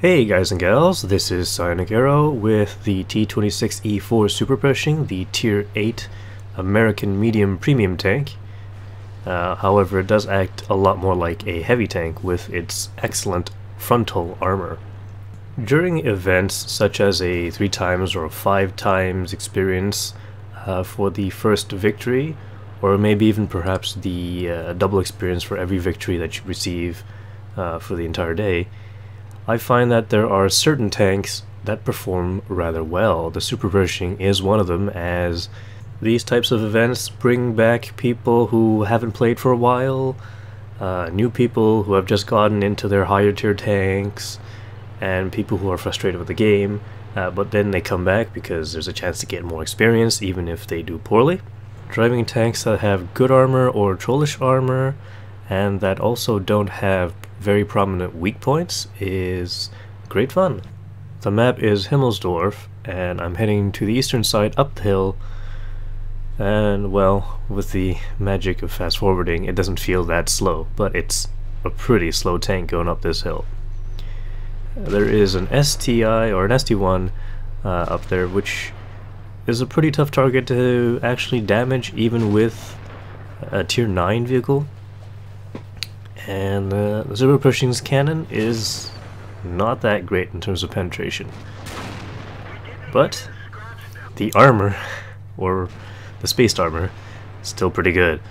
Hey guys and gals, this is Psionic Arrow with the T26E4 SuperPershing, the Tier 8 American medium premium tank. However, it does act a lot more like a heavy tank with its excellent frontal armor. During events such as a 3 times or 5 times experience for the first victory, or maybe even perhaps the double experience for every victory that you receive for the entire day, I find that there are certain tanks that perform rather well. The SuperPershing is one of them, as these types of events bring back people who haven't played for a while, new people who have just gotten into their higher tier tanks, and people who are frustrated with the game, but then they come back because there's a chance to get more experience even if they do poorly. Driving tanks that have good armor or trollish armor, and that also don't have very prominent weak points, is great fun. The map is Himmelsdorf, and I'm heading to the eastern side up the hill, and well, with the magic of fast forwarding, it doesn't feel that slow, but it's a pretty slow tank going up this hill. There is an STI or an ST1 up there, which is a pretty tough target to actually damage even with a tier 9 vehicle. And the SuperPershing's cannon is not that great in terms of penetration. But the armor, or the spaced armor, is still pretty good.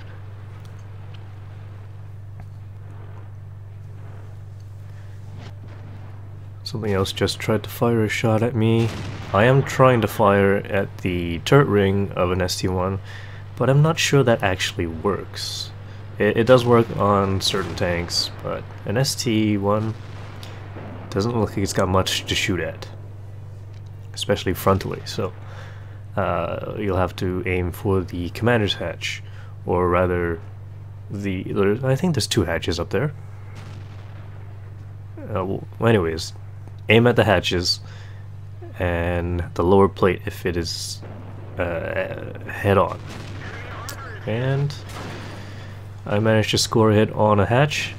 Something else just tried to fire a shot at me. I am trying to fire at the turret ring of an ST1, but I'm not sure that actually works. It does work on certain tanks, but an ST1 doesn't look like it's got much to shoot at, especially frontally, so you'll have to aim for the commander's hatch, or rather, I think there's 2 hatches up there. Well, anyways, aim at the hatches, and the lower plate if it is head on. And I managed to score a hit on a hatch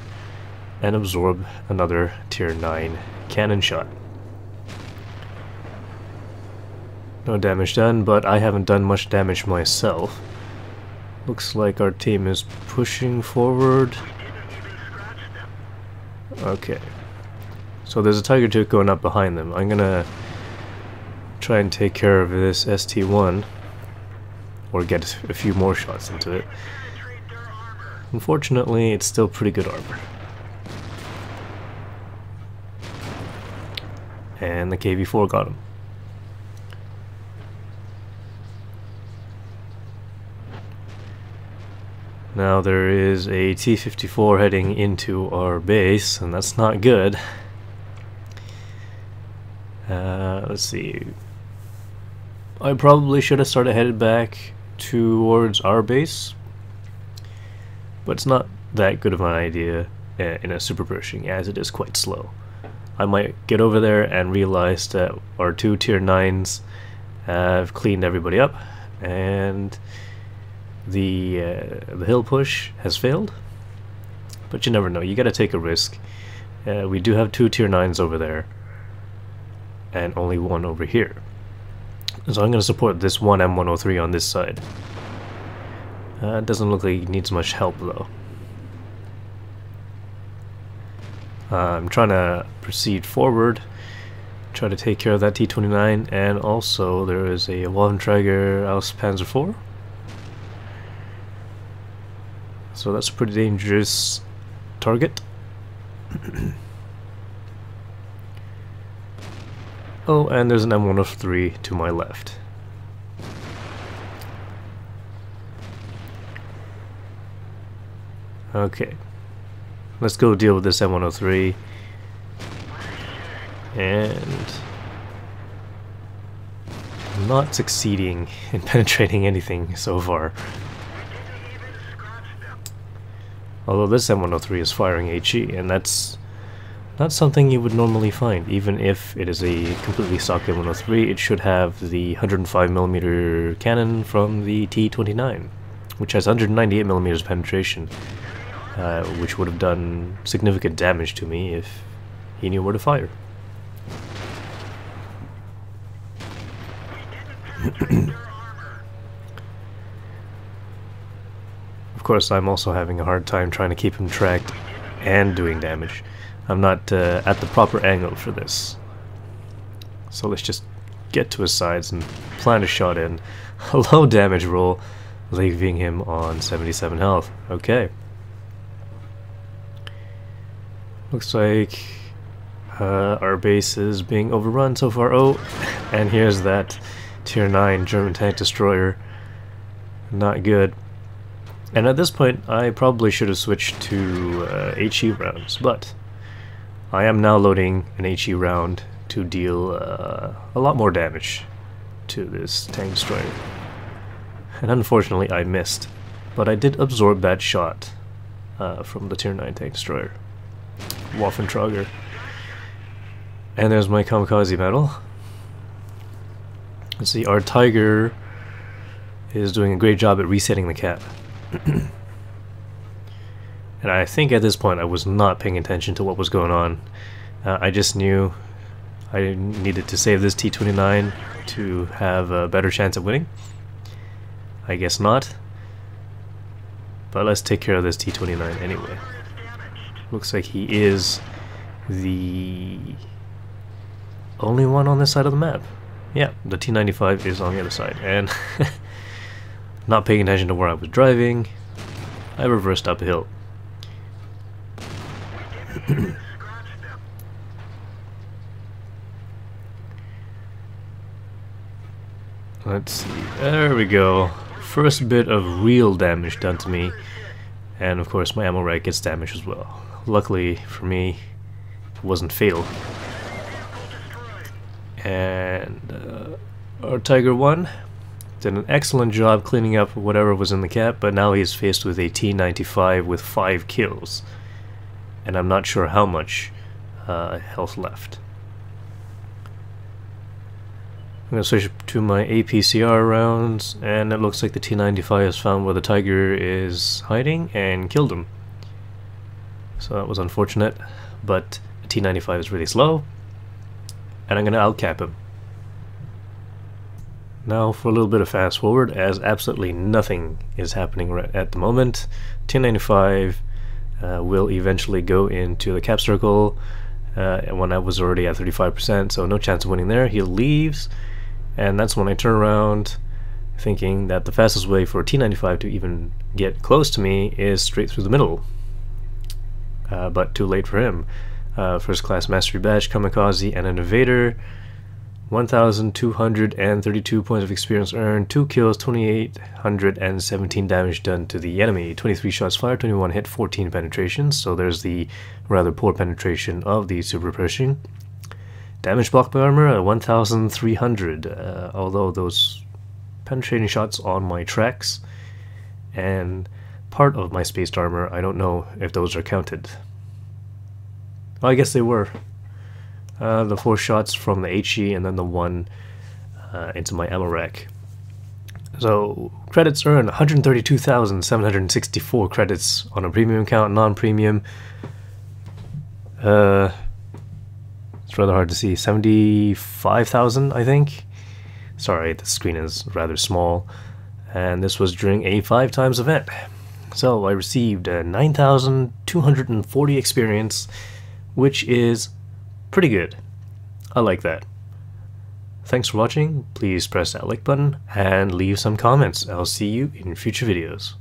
and absorb another tier 9 cannon shot. No damage done, but I haven't done much damage myself. Looks like our team is pushing forward. Okay. So there's a Tiger II going up behind them. I'm gonna try and take care of this ST1, or get a few more shots into it. Unfortunately, it's still pretty good armor. And the KV-4 got him. Now there is a T-54 heading into our base, and that's not good. Let's see. I probably should have started headed back towards our base, but it's not that good of an idea in a SuperPershing, as it is quite slow. I might get over there and realize that our 2 tier 9s have cleaned everybody up, and the hill push has failed. But you never know, you gotta take a risk. We do have 2 tier 9s over there, and only 1 over here. So I'm gonna support this one M103 on this side. It doesn't look like it needs much help though. I'm trying to proceed forward, try to take care of that T29, and also there is a Waffenträger aus Panzer IV. So that's a pretty dangerous target. Oh, and there's an M103 to my left. Okay, let's go deal with this M103, and I'm not succeeding in penetrating anything so far. Although this M103 is firing HE, and that's not something you would normally find. Even if it is a completely stock M103, it should have the 105mm cannon from the T29, which has 198mm penetration. Which would have done significant damage to me if he knew where to fire. Of course, I'm also having a hard time trying to keep him tracked and doing damage. I'm not at the proper angle for this. So let's just get to his sides and plant a shot in. A low damage roll, leaving him on 77 health. Okay. Looks like our base is being overrun so far. Oh, and here's that Tier 9 German tank destroyer. Not good. And at this point, I probably should have switched to HE rounds, but I am now loading an HE round to deal a lot more damage to this tank destroyer. And unfortunately, I missed, but I did absorb that shot from the Tier 9 tank destroyer. Waffentrager. And there's my kamikaze medal. Let's see, our Tiger is doing a great job at resetting the cap. And I think at this point I was not paying attention to what was going on. I just knew I needed to save this T29 to have a better chance of winning. I guess not. But let's take care of this T29 anyway. Looks like he is the only one on this side of the map. Yeah, the T95 is on the other side. And not paying attention to where I was driving, I reversed up a hill. Let's see, there we go. First bit of real damage done to me, and of course my ammo rack gets damaged as well. Luckily for me, it wasn't fatal. And our Tiger 1 did an excellent job cleaning up whatever was in the cap, but now he's faced with a T95 with 5 kills. And I'm not sure how much health left. I'm going to switch to my APCR rounds, and it looks like the T95 has found where the Tiger is hiding and killed him. So that was unfortunate, but the T95 is really slow, and I'm going to outcap him. Now for a little bit of fast forward, as absolutely nothing is happening right at the moment. T95 will eventually go into the cap circle when I was already at 35%, so no chance of winning there. He leaves, and that's when I turn around thinking that the fastest way for T95 to even get close to me is straight through the middle. But too late for him. First class mastery badge, kamikaze, and an invader. 1,232 points of experience earned, 2 kills, 2,817 damage done to the enemy, 23 shots fired, 21 hit, 14 penetrations, so there's the rather poor penetration of the SuperPershing. Damage block by armor, 1,300, although those penetrating shots on my tracks and part of my spaced armor, I don't know if those are counted. Well, I guess they were. The 4 shots from the HE and then the 1 into my ammo rack. So credits earned 132,764 credits on a premium account, non-premium. It's rather hard to see. 75,000, I think. Sorry, the screen is rather small. And this was during a 5 times event. So I received 9,240 experience, which is pretty good. I like that. Thanks for watching. Please press that like button and leave some comments. I'll see you in future videos.